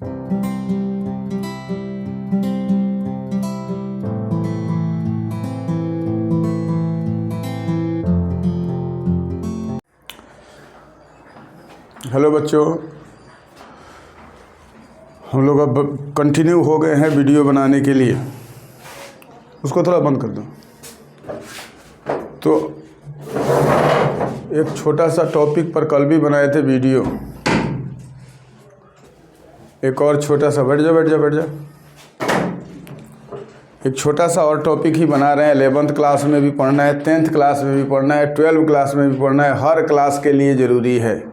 Hello बच्चों, हम लोग अब कंटिन्यू हो गए हैं वीडियो बनाने के लिए। उसको थोड़ा बंद कर दो। तो एक छोटा सा टॉपिक पर कल भी बनाए थे वीडियो। एक और छोटा सा, बैठ जा। एक छोटा सा और टॉपिक ही बना रहे हैं। 11th क्लास में भी पढ़ना है, 10th क्लास में भी पढ़ना है, 12th क्लास में भी पढ़ना है। हर क्लास के लिए ज़रूरी है।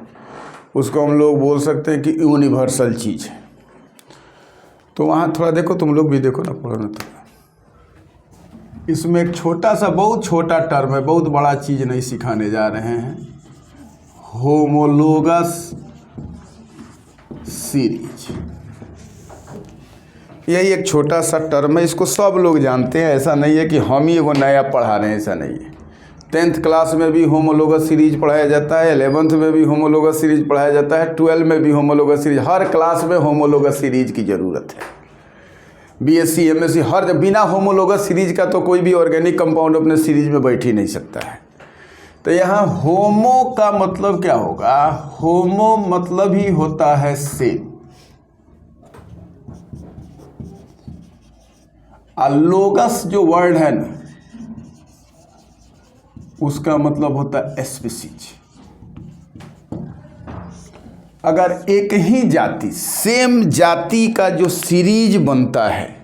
उसको हम लोग बोल सकते हैं कि यूनिवर्सल चीज़ है। तो वहाँ थोड़ा देखो, तुम लोग भी देखो ना, पढ़ो ना। तो इसमें एक छोटा सा, बहुत छोटा टर्म है, बहुत बड़ा चीज़ नहीं सिखाने जा रहे हैं। होमोलोगस सीरीज, यही एक छोटा सा टर्म है। इसको सब लोग जानते हैं। ऐसा नहीं है कि हम ही वो नया पढ़ा रहे हैं, ऐसा नहीं है। 10th क्लास में भी होमोलोगस सीरीज पढ़ाया जाता है, 11th में भी होमोलोगस सीरीज पढ़ाया जाता है, 12 में भी होमोलोगस सीरीज। हर क्लास में होमोलोगस सीरीज की ज़रूरत है। बीएससी, एमएससी, हर बिना होमोलोगस सीरीज का तो कोई भी ऑर्गेनिक कंपाउंड अपने सीरीज में बैठ ही नहीं सकता है। तो यहाँ होमो का मतलब क्या होगा? होमो मतलब ही होता है सेम। लोगस जो वर्ड है ना, उसका मतलब होता है स्पीसीज। अगर एक ही जाति, सेम जाति का जो सीरीज बनता है,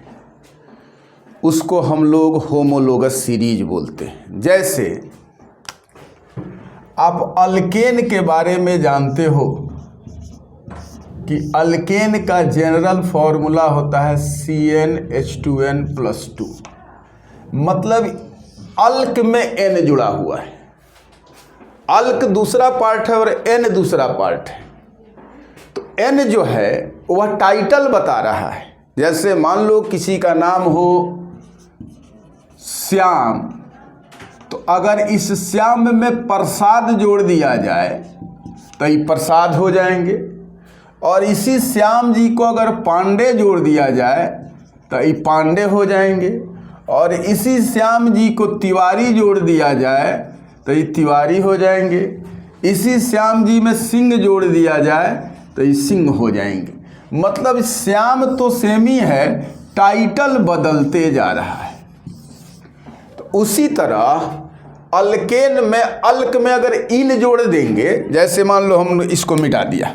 उसको हम लोग होमोलोगस सीरीज बोलते हैं। जैसे आप अल्केन के बारे में जानते हो कि अल्केन का जनरल फॉर्मूला होता है CnH2n+2। मतलब अल्क में N जुड़ा हुआ है। अल्क दूसरा पार्ट है और N दूसरा पार्ट है। तो N जो है वह टाइटल बता रहा है। जैसे मान लो किसी का नाम हो श्याम, तो अगर इस श्याम में प्रसाद जोड़ दिया जाए तो ये प्रसाद हो जाएंगे। और इसी श्याम जी को अगर पांडे जोड़ दिया जाए तो ये पांडे हो जाएंगे। और इसी श्याम जी को तिवारी जोड़ दिया जाए तो ये तिवारी हो जाएंगे। इसी श्याम जी में सिंह जोड़ दिया जाए तो ये सिंह हो जाएंगे। मतलब श्याम तो सेम ही है, टाइटल बदलते जा रहा है। तो उसी तरह अल्केन में, अल्क में अगर इन जोड़ देंगे, जैसे मान लो हम इसको मिटा दिया,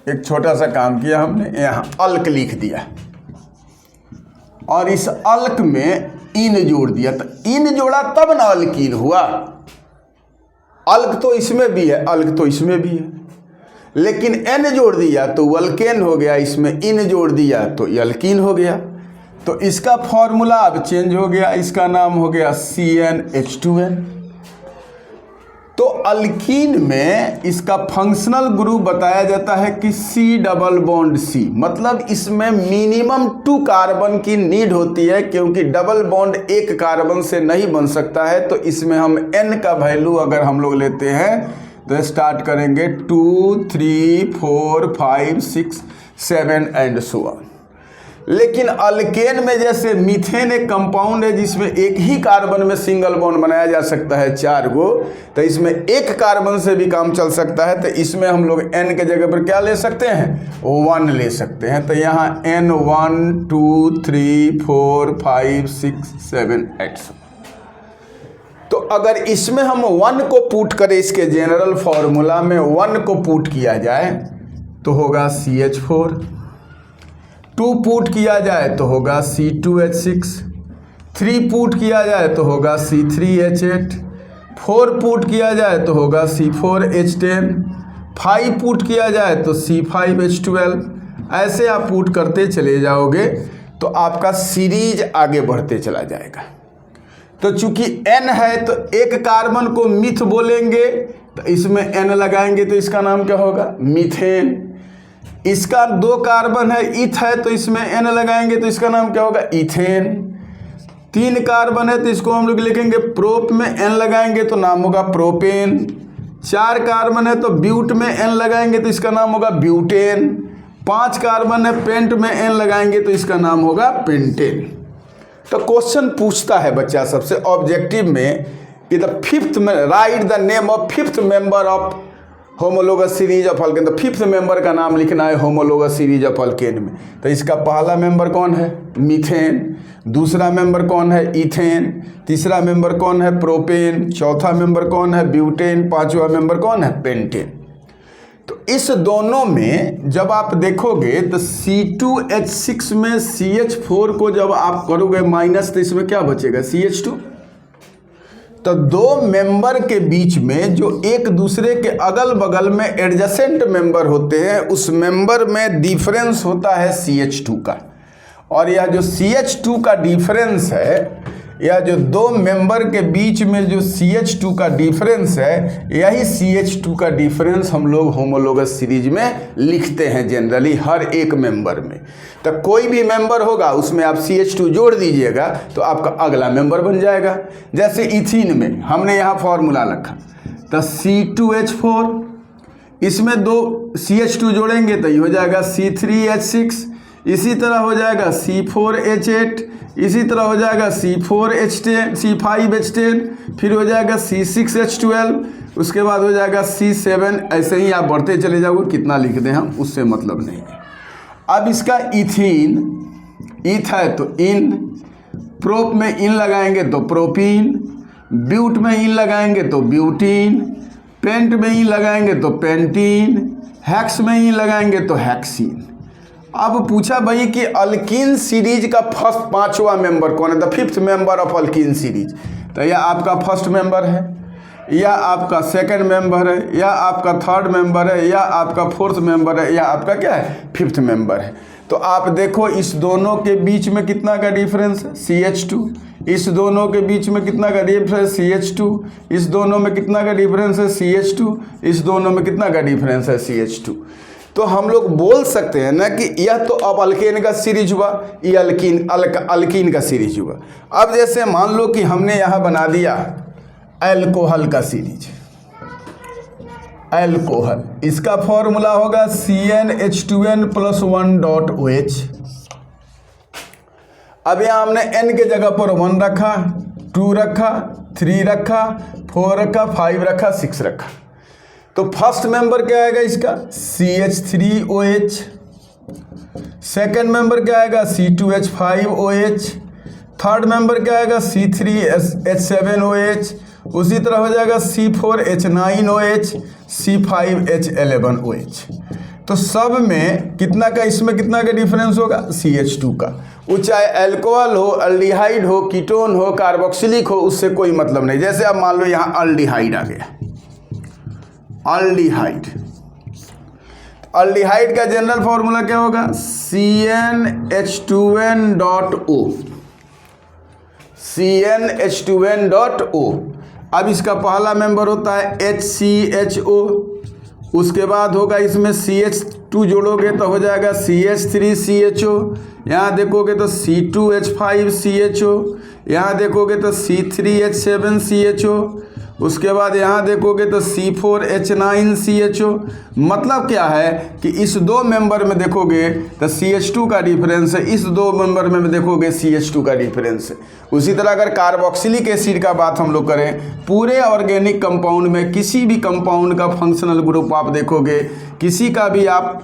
एक छोटा सा काम किया हमने, यहाँ अल्क लिख दिया और इस अल्क में इन जोड़ दिया, तो इन जोड़ा तब ना अल्कीन हुआ। अल्क तो इसमें भी है, अल्क तो इसमें भी है, लेकिन एन जोड़ दिया तो अल्केन हो गया। इसमें इन जोड़ दिया तो अल्कीन हो गया। तो इसका फॉर्मूला अब चेंज हो गया, इसका नाम हो गया CnH2n। तो अल्कीन में इसका फंक्शनल ग्रुप बताया जाता है कि C+C। मतलब इसमें मिनिमम 2 कार्बन की नीड होती है, क्योंकि डबल बॉन्ड एक कार्बन से नहीं बन सकता है। तो इसमें हम N का वैल्यू अगर हम लोग लेते हैं तो स्टार्ट करेंगे 2, 3, 4, 5, 6, 7 एंड सो ऑन। लेकिन अल्केन में जैसे मीथेन एक कंपाउंड है जिसमें एक ही कार्बन में सिंगल बॉन्ड बनाया जा सकता है 4 गो, तो इसमें एक कार्बन से भी काम चल सकता है। तो इसमें हम लोग N के जगह पर क्या ले सकते हैं? 1 ले सकते हैं। तो यहाँ N 1, 2, 3, 4, 5, 6, 7, 8। तो अगर इसमें हम 1 को पुट करें, इसके जनरल फॉर्मूला में 1 को पुट किया जाए तो होगा CH4। 2 पुट किया जाए तो होगा C2H6, 3 पुट किया जाए तो होगा C3H8, 4 पुट किया जाए तो होगा C4H10, 5 पुट किया जाए तो C5H12। ऐसे आप पुट करते चले जाओगे तो आपका सीरीज आगे बढ़ते चला जाएगा। तो चूंकि N है तो एक कार्बन को मिथ बोलेंगे, तो इसमें N लगाएंगे तो इसका नाम क्या होगा? मीथेन। इसका 2 कार्बन है, इथ है, तो इसमें N लगाएंगे तो इसका नाम क्या होगा? इथेन। 3 कार्बन है तो इसको हम लोग लिखेंगे प्रोप, में N लगाएंगे तो नाम होगा प्रोपेन। 4 कार्बन है तो ब्यूट में N लगाएंगे तो इसका नाम होगा ब्यूटेन। 5 कार्बन है, पेंट में N लगाएंगे तो इसका नाम होगा पेंटेन। तो क्वेश्चन पूछता है बच्चा सबसे ऑब्जेक्टिव में कि द फिफ्थ में right the name of fifth member of homologous series of alkane. तो फिफ्थ मेंबर का नाम लिखना है होमोलोगस सीरीज ऑफ अल्केन में। तो इसका पहला मेंबर कौन है? मीथेन। दूसरा मेंबर कौन है? इथेन। तीसरा मेंबर कौन है? प्रोपेन। चौथा मेंबर कौन है? ब्यूटेन। पांचवा मेंबर कौन है? पेंटेन। तो इस दोनों में जब आप देखोगे तो C2H6 में CH4 को जब आप करोगे माइनस तो इसमें क्या बचेगा? CH2। तो दो मेंबर के बीच में जो एक दूसरे के अगल बगल में एडजेसेंट मेंबर होते हैं उस मेंबर में डिफरेंस होता है CH2 का। और यह जो CH2 का डिफरेंस है, या जो दो मेंबर के बीच में जो CH2 का डिफरेंस है, यही CH2 का डिफरेंस हम लोग होमोलोगस सीरीज में लिखते हैं जनरली हर एक मेंबर में। तो कोई भी मेंबर होगा उसमें आप CH2 जोड़ दीजिएगा तो आपका अगला मेंबर बन जाएगा। जैसे इथीन में हमने यहाँ फॉर्मूला रखा तो C2H4, इसमें दो CH2 जोड़ेंगे तो ये हो जाएगा C3H6, इसी तरह हो जाएगा C4H8, इसी तरह हो जाएगा C4H10, C5H10, फिर हो जाएगा C6H12, उसके बाद हो जाएगा C7। ऐसे ही आप बढ़ते चले जाओगे, कितना लिख दें हम उससे मतलब नहीं है। अब इसका इथीन, ईथ है तो इन, प्रोप में इन लगाएंगे तो प्रोपीन, ब्यूट में इन लगाएंगे तो ब्यूटीन, पेंट में इन लगाएंगे तो पेंटीन, हैक्स में इन लगाएंगे तो हैक्सीन। अब पूछा भाई कि अल्कीन सीरीज का फर्स्ट पांचवा मेंबर कौन है? The fifth member of alkyne series. तो यह आपका फर्स्ट मेंबर है, या आपका सेकंड मेंबर है, या आपका थर्ड मेंबर है, या आपका फोर्थ मेंबर है, या आपका क्या है? फिफ्थ मेंबर है। तो आप देखो इस दोनों के बीच में कितना का डिफरेंस है? CH2। इस दोनों के बीच में कितना का डिफरेंस? CH2। इस दोनों में कितना का डिफरेंस है? CH2। इस दोनों में कितना का डिफरेंस है? CH2। तो हम लोग बोल सकते हैं ना कि यह तो अब अल्केन का सीरीज हुआ, ये अल्कीन का सीरीज हुआ। अब जैसे मान लो कि हमने यहाँ बना दिया एल्कोहल का सीरीज, एल्कोहल, इसका फॉर्मूला होगा CnH2n+1.OH। अब यहाँ हमने n के जगह पर 1 रखा, 2 रखा, 3 रखा, 4 रखा, 5 रखा, 6 रखा। तो फर्स्ट मेंबर क्या आएगा इसका? CH3OH। सेकंड मेंबर क्या आएगा? C2H5OH। थर्ड मेंबर क्या आएगा? C3H7OH। उसी तरह हो जाएगा C4H9OH, C5H11OH। तो सब में कितना का, इसमें कितना का डिफरेंस होगा? CH2 का। वो चाहे अल्कोहल हो, अल्डिहाइड हो, कीटोन हो, कार्बोक्सिलिक हो, उससे कोई मतलब नहीं। जैसे अब मान लो यहाँ अल्डिहाइड आ गया, अल्डिहाइड। अल्डिहाइड का जनरल फॉर्मूला क्या होगा? CnH2n.O, CnH2n.O। अब इसका पहला मेंबर होता है HCHO, उसके बाद होगा इसमें CH2 जोड़ोगे तो हो जाएगा CH3CHO, यहाँ देखोगे तो C2H5CHO, यहाँ देखोगे तो C3H7CHO, उसके बाद यहाँ देखोगे तो C4H9CHO। मतलब क्या है कि इस दो मेंबर में देखोगे तो CH2 का डिफरेंस है, इस दो मेंबर में देखोगे CH2 का डिफरेंस है। उसी तरह अगर कार्बोक्सिलिक एसिड का बात हम लोग करें, पूरे ऑर्गेनिक कंपाउंड में किसी भी कंपाउंड का फंक्शनल ग्रुप आप देखोगे, किसी का भी आप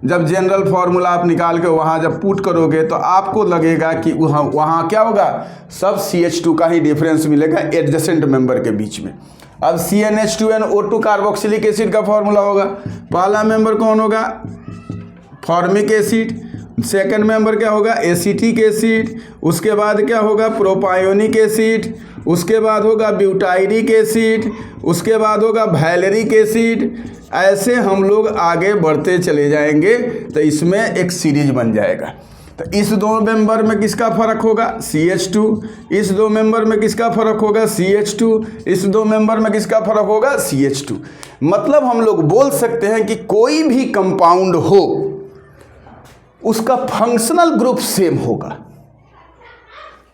जब जनरल फार्मूला आप निकाल के वहाँ जब पुट करोगे तो आपको लगेगा कि वहाँ क्या होगा? सब CH2 का ही डिफरेंस मिलेगा एडजेसेंट मेंबर के बीच में। अब CnH2nO2 कार्बोक्सिलिक एसिड का फार्मूला होगा। पहला मेंबर कौन होगा? Formic acid. सेकंड मेंबर क्या होगा? Acetic acid. उसके बाद क्या होगा? प्रोपायोनिक एसिड। उसके बाद होगा ब्यूटाइरिक एसिड। उसके बाद होगा वैलेरिक एसिड। ऐसे हम लोग आगे बढ़ते चले जाएंगे तो इसमें एक सीरीज बन जाएगा। तो इस दो मेंबर में किसका फर्क होगा? CH2। इस दो मेंबर में किसका फर्क होगा? CH2। इस दो मेंबर में किसका फर्क होगा? CH2। मतलब हम लोग बोल सकते हैं कि कोई भी कंपाउंड हो उसका फंक्शनल ग्रुप सेम होगा।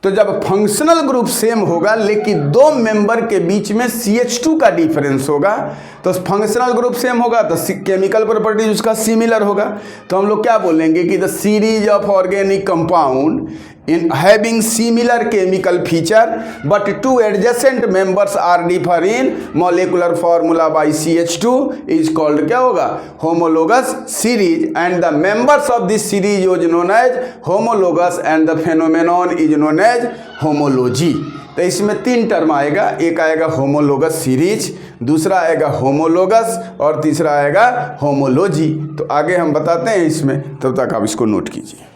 तो जब फंक्शनल ग्रुप सेम होगा लेकिन दो मेंबर के बीच में CH2 का डिफरेंस होगा तो फंक्शनल ग्रुप सेम होगा तो केमिकल प्रॉपर्टीज उसका सिमिलर होगा। तो हम लोग क्या बोलेंगे कि the series of organic compound in having similar chemical feature but two adjacent members are differ in molecular formula by CH2 is called क्या होगा, homologous series, and the members of this series is known as homologous and the phenomenon is known as homology। तो इसमें 3 term आएगा, एक आएगा homologous series, दूसरा आएगा homologous और तीसरा आएगा होमोलॉजी। तो आगे हम बताते हैं इसमें, तब तक आप इसको नोट कीजिए।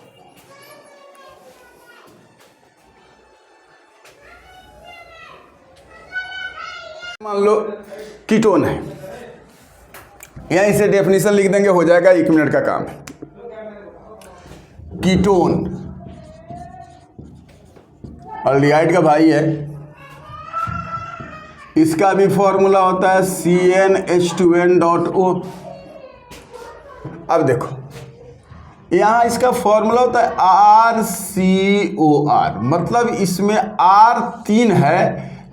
मान लो कीटोन है, यहाँ इसे डेफिनेशन लिख देंगे, हो जाएगा 1 मिनट का काम है। कीटोन एल्डिहाइड का भाई है, इसका भी फॉर्मूला होता है CnH2n.O। अब देखो यहाँ इसका फॉर्मूला होता है RCOR, मतलब इसमें R 3 है,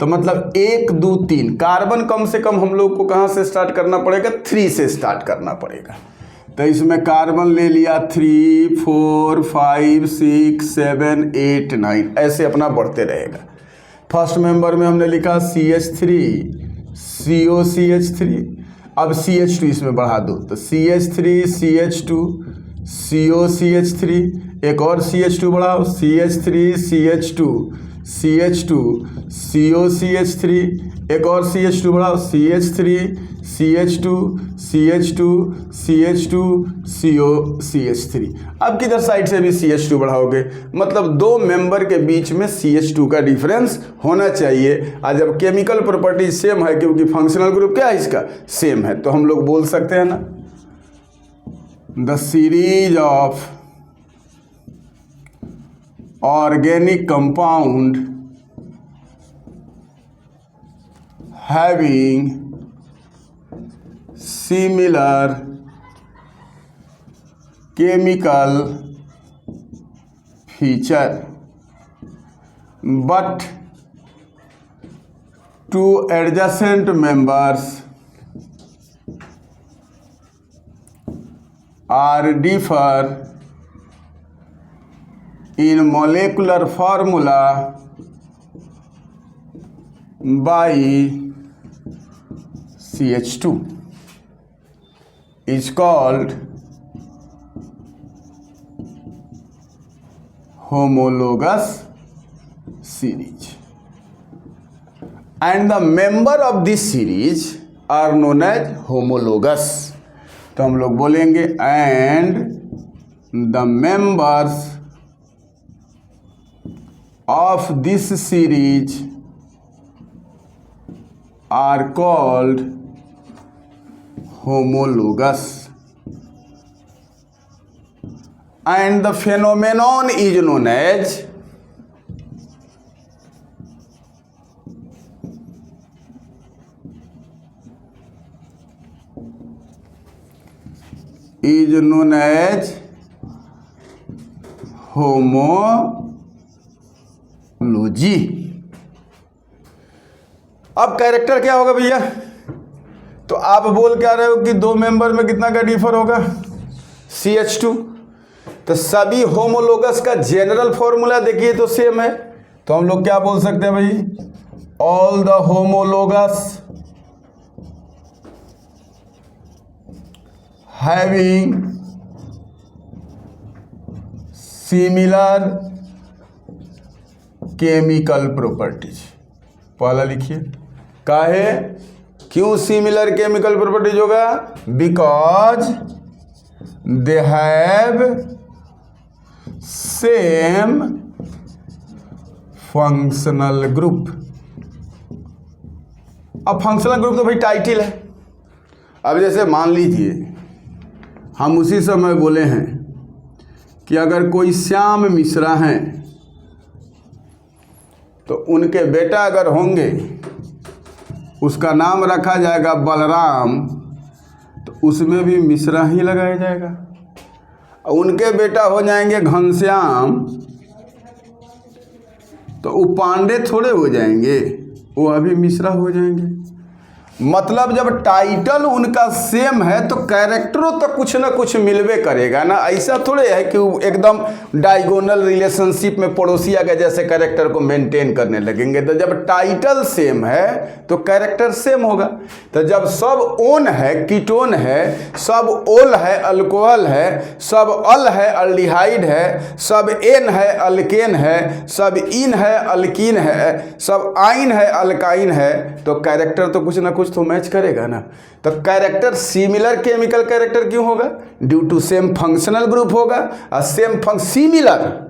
तो मतलब 1 2 3 कार्बन कम से कम हम लोग को कहाँ से स्टार्ट करना पड़ेगा, 3 से स्टार्ट करना पड़ेगा। तो इसमें कार्बन ले लिया 3 4 5 6 7 8 9, ऐसे अपना बढ़ते रहेगा। फर्स्ट मेंबर में हमने लिखा CH3 COCH3, अब CH2 इसमें बढ़ा दो तो CH3 CH2 COCH3, एक और CH2 बढ़ाओ CH3 CH2 CH2 COCH3, एक और CH2 बढ़ाओ CH3 CH2 CH2 CH2 COCH3। अब किधर साइड से भी CH2 बढ़ाओगे, मतलब 2 मेंबर के बीच में CH2 का डिफरेंस होना चाहिए। आज जब केमिकल प्रॉपर्टी सेम है, क्योंकि फंक्शनल ग्रुप क्या है इसका, सेम है, तो हम लोग बोल सकते हैं ना, the series of organic compound having similar chemical feature but two adjacent members are differ in molecular formula by CH2 is called homologous series, and the member of this series are known as homologous। तो हम लोग बोलेंगे and the members of this series are called homologous, and the phenomenon is known as homology। अब character क्या होगा भैया, तो आप बोल क्या रहे हो कि 2 मेंबर में कितना का डिफर होगा, CH2। तो सभी होमोलोगस का जनरल फॉर्मूला देखिए तो सेम है, तो हम लोग क्या बोल सकते हैं भाई, all the homologous having similar chemical properties. पहला लिखिए, काहे क्यों सिमिलर केमिकल प्रॉपर्टीज होगा, because they have same functional group. अब फंक्शनल ग्रुप तो भाई टाइटल है। अब जैसे मान लीजिए हम उसी समय बोले हैं कि अगर कोई श्याम मिश्रा हैं तो उनके बेटा अगर होंगे उसका नाम रखा जाएगा बलराम, तो उसमें भी मिश्रा ही लगाया जाएगा। उनके बेटा हो जाएंगे घनश्याम, तो वो पांडे थोड़े हो जाएंगे, वो अभी मिश्रा हो जाएंगे। मतलब जब टाइटल उनका सेम है तो कैरेक्टरों तो कुछ ना कुछ मिलवे करेगा ना। ऐसा थोड़े है कि वो एकदम डायगोनल रिलेशनशिप में पड़ोसिया के जैसे कैरेक्टर को मेंटेन करने लगेंगे। तो जब टाइटल सेम है तो कैरेक्टर सेम होगा। तो जब सब ओन है कीटोन है, सब ओल है अल्कोहल है, सब अल है अल्डिहाइड है, सब एन है अल्केन है, सब इन है अल्कीन है, सब आइन है अल्काइन है, तो कैरेक्टर तो कुछ ना कुछ तो मैच करेगा ना। तो कैरेक्टर सिमिलर केमिकल कैरेक्टर क्यों होगा? Due to same functional group होगा। और सिमिलर,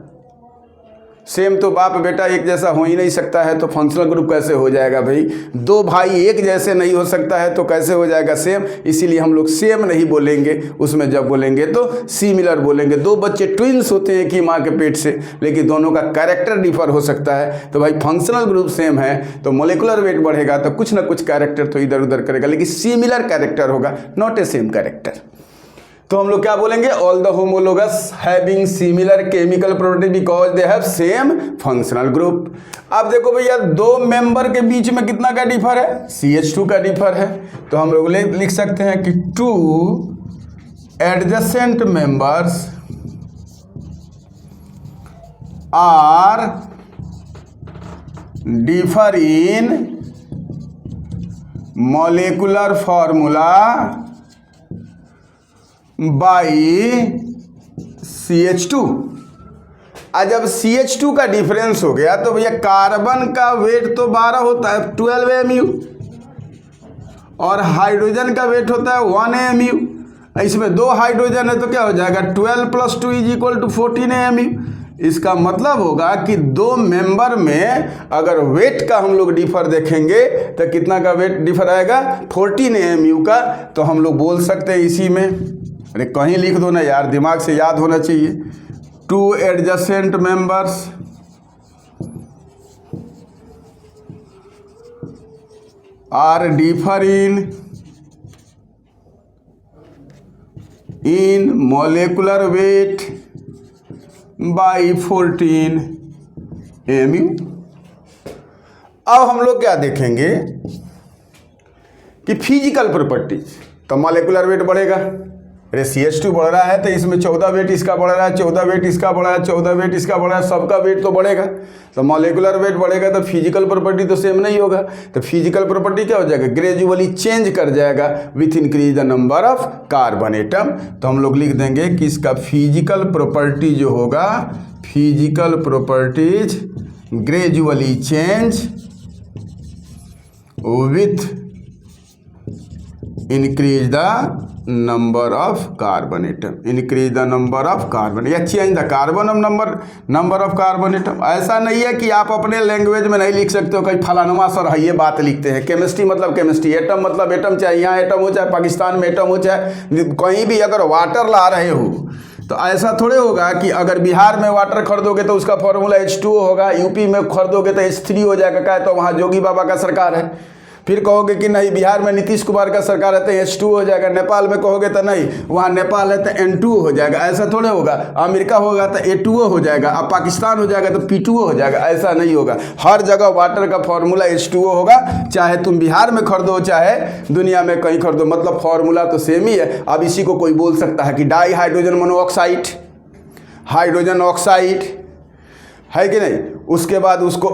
सेम तो बाप बेटा एक जैसा हो ही नहीं सकता है, तो फंक्शनल ग्रुप कैसे हो जाएगा भाई? दो भाई एक जैसे नहीं हो सकता है तो कैसे हो जाएगा सेम? इसीलिए हम लोग सेम नहीं बोलेंगे, उसमें जब बोलेंगे तो सिमिलर बोलेंगे। दो बच्चे ट्विंस होते हैं कि माँ के पेट से, लेकिन दोनों का कैरेक्टर डिफर हो सकता है। तो भाई फंक्शनल ग्रुप सेम है तो मोलिकुलर वेट बढ़ेगा तो कुछ ना कुछ कैरेक्टर तो इधर उधर करेगा, लेकिन सिमिलर कैरेक्टर होगा, नॉट ए सेम कैरेक्टर। तो हम लोग क्या बोलेंगे? All the homologous having similar chemical property because they have same functional group. अब देखो भैया दो मेंबर के बीच में कितना का डिफर है? CH2 का डिफर है। तो हम लोग लिख सकते हैं कि two adjacent members are differ in molecular formula by CH2। आज जब CH2 का डिफरेंस हो गया तो भैया कार्बन का वेट तो 12 होता है 12 mu, और हाइड्रोजन का वेट होता है 1 mu। इसमें दो हाइड्रोजन है तो क्या हो जाएगा? 12 + 2 = 14 mu। इसका मतलब होगा कि दो मेंबर में अगर वेट का हम लोग डिफर देखेंगे तो कितना का वेट डिफर आएगा? 14 mu का। तो हम लोग बोल सकते हैं इसी में, अरे कहीं लिख दो ना यार, दिमाग से याद होना चाहिए। Two adjacent members are differ in molecular weight by 14 mu। अब हम लोग क्या देखेंगे कि फिजिकल प्रॉपर्टीज। तो मॉलिक्यूलर वेट बढ़ेगा, अरे CH2 बढ़ रहा है तो इसमें 14 वेट इसका बढ़ रहा है, 14 वेट इसका बढ़ रहा है, 14 वेट इसका बढ़ रहा है, सबका वेट तो बढ़ेगा। तो मॉलिक्यूलर वेट बढ़ेगा तो फिजिकल प्रॉपर्टी तो सेम नहीं होगा। तो फिजिकल प्रॉपर्टी क्या हो जाएगा? ग्रेजुअली चेंज कर जाएगा with increase the number of carbon atom. तो हम लोग लिख देंगे कि इसका फिजिकल प्रॉपर्टी जो होगा, physical properties gradually change with increase the number of carbon atom, increase the number of carbon या change the carbon of number of carbon atom. ऐसा नहीं है कि आप अपने लैंग्वेज में नहीं लिख सकते हो कहीं फलानुमा सर है ये बात लिखते हैं। केमिस्ट्री मतलब केमिस्ट्री, एटम मतलब एटम, चाहे यहाँ एटम हो चाहे पाकिस्तान में एटम हो चाहे कहीं भी अगर वाटर ला रहे हो तो ऐसा थोड़े होगा कि अगर बिहार में वाटर खरीदोगे तो उसका फॉर्मूला H2O होगा, यूपी में खरीदोगे तो H3 हो जाएगा। क्या तो वहाँ जोगी बाबा का सरकार है। फिर कहोगे कि नहीं बिहार में नीतीश कुमार का सरकार है तो H2 हो जाएगा। नेपाल में कहोगे तो नहीं वहाँ नेपाल है तो N2 हो जाएगा। ऐसा थोड़े होगा। अमेरिका होगा तो A2O हो जाएगा, अब पाकिस्तान हो जाएगा तो P2O हो जाएगा। ऐसा नहीं होगा। हर जगह वाटर का फॉर्मूला H2O होगा, चाहे तुम बिहार में खरीदो चाहे दुनिया में कहीं खरीदो, मतलब फॉर्मूला तो सेम ही है। अब इसी को कोई बोल सकता है कि di hydrogen monoxide, hydrogen oxide है कि नहीं। उसके बाद उसको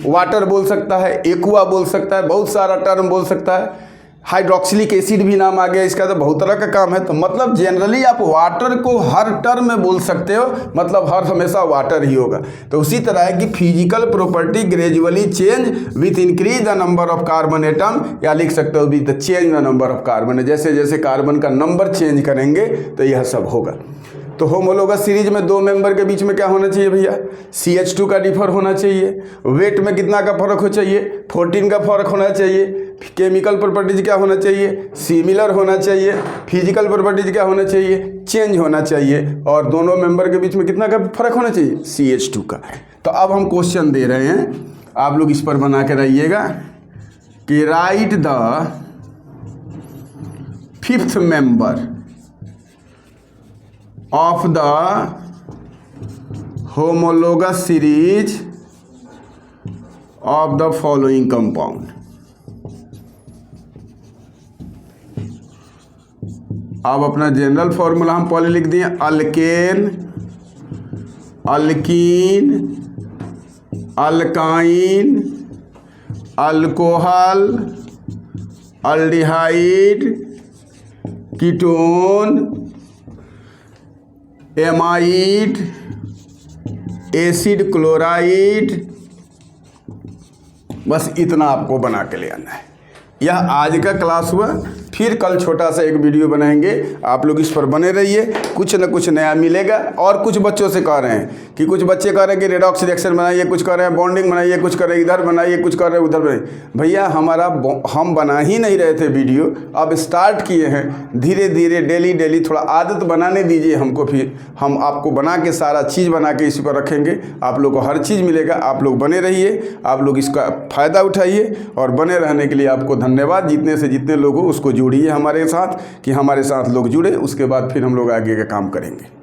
वाटर बोल सकता है, एक्वा बोल सकता है, बहुत सारा टर्म बोल सकता है। हाइड्रोक्सिलिक एसिड भी नाम आ गया इसका। तो बहुत तरह का काम है। तो मतलब जनरली आप वाटर को हर टर्म में बोल सकते हो, मतलब हर हमेशा वाटर ही होगा। तो उसी तरह है कि physical property gradually change with increase the number of carbon atom, या लिख सकते हो with the change the number of carbon. जैसे जैसे कार्बन का नंबर चेंज करेंगे तो यह सब होगा। तो होमोलोगस सीरीज में दो मेंबर के बीच में क्या होना चाहिए भैया? CH2 का डिफर होना चाहिए। वेट में कितना का फर्क हो चाहिए? 14 का फर्क होना चाहिए। केमिकल प्रॉपर्टीज क्या होना चाहिए? सिमिलर होना चाहिए। फिजिकल प्रॉपर्टीज क्या होना चाहिए? चेंज होना चाहिए। और दोनों मेंबर के बीच में कितना का फर्क होना चाहिए? CH2 का। तो अब हम क्वेश्चन दे रहे हैं, आप लोग इस पर बना के रहिएगा कि right the fifth member of the homologous series of the following compound। अब अपना जनरल फॉर्मूला हम पहले लिख दिए, alkane, alkyne, alkyne, alcohol, aldehyde, ketone, amide, acid chloride. बस इतना आपको बना के ले आना है। यह आज का क्लास हुआ, फिर कल छोटा सा एक वीडियो बनाएंगे, आप लोग इस पर बने रहिए, कुछ न कुछ नया मिलेगा। और कुछ बच्चों से कह रहे हैं कि कुछ बच्चे कह रहे हैं कि रेडॉक्स रिएक्शन बनाइए, कुछ कह रहे हैं बॉन्डिंग बनाइए, कुछ कह रहे हैं इधर बनाइए, कुछ कह रहे हैं उधर बनाइए। भैया हम बना ही नहीं रहे थे वीडियो, अब स्टार्ट किए हैं। धीरे धीरे डेली थोड़ा आदत बनाने दीजिए हमको, फिर हम आपको बना के सारा चीज़ बना के इसी पर रखेंगे। आप लोग को हर चीज़ मिलेगा, आप लोग बने रहिए, आप लोग इसका फ़ायदा उठाइए। और बने रहने के लिए आपको धन्यवाद। जितने से जितने लोग हो उसको जोड़िए हमारे साथ, कि हमारे साथ लोग जुड़े, उसके बाद फिर हम लोग आगे का काम करेंगे।